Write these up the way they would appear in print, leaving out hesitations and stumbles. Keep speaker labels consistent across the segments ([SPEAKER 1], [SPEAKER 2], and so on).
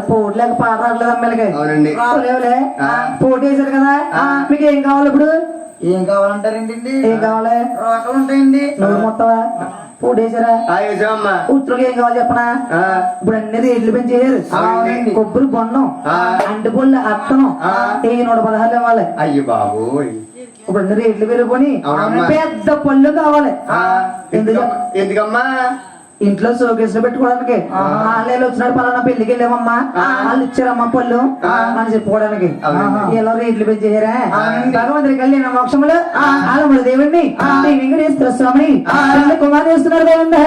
[SPEAKER 1] పోట్లేక పాట రావట్లేదు అమ్మాయిలకి రావలేవులే పోటీ వేసారు కదా మీకు ఏం కావాలి ఇప్పుడు
[SPEAKER 2] ఏం కావాలంటారేంటి
[SPEAKER 1] ఏం కావాలి
[SPEAKER 2] రోకలు ఉంటాయండి
[SPEAKER 1] నువ్వు మొత్తమా పోటీ వేసారా ఉత్తరుకి ఏం కావాలి చెప్పనా ఇప్పుడు అన్ని రేట్లు పెంచేయారు కొబ్బరి బొన్నం అంటిపొల్లి అత్తనం 116 ఇవ్వాలి
[SPEAKER 2] అయ్యి బాబు
[SPEAKER 1] ఇప్పుడు అన్ని రేట్లు పెరిగిపోయి పెద్ద పళ్ళు కావాలి
[SPEAKER 2] ఎందుకమ్మా
[SPEAKER 1] ఇంట్లో షోకేస్ లో పెట్టుకోవడానికి ఆన్లైన్ వచ్చినాడు పలానా పెళ్లికి వెళ్ళామమ్మా వాళ్ళు ఇచ్చారమ్మా పళ్ళు అని చెప్పుకోవడానికి ఇలా రేట్లు పెంచేసారా భగవంతుడి కళ్యాణ మోక్షములు ఆలముడు దేవుణ్ణి వెంకటేశ్వర స్వామిని కుమార్ చేస్తున్నారు దేవుండా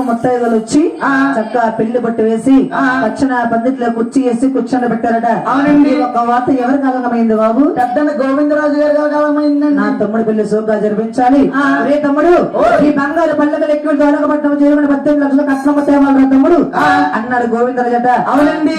[SPEAKER 1] ముత్తైదులు వచ్చి చక్కగా పెళ్లి బట్టు వేసి పచ్చన పద్ధతిలో కుర్చీ వేసి కూర్చొని పెట్టారట. అవునండి. ఒక వార్త ఎవరి కాలమైంది బాబు? పెద్ద గోవిందరాజు గారి కాలమైందండి. నా తమ్ముడు పెళ్లి సోగ్గా జరిపించాలి. అరే తమ్ముడు, ఈ బంగారు పల్లెకలు ఎక్కువ దొరకబట్టం చేయమని 18 లక్షల కట్నం తేవాలి తమ్ముడు అన్నాడు గోవిందరాజట. అవునండి.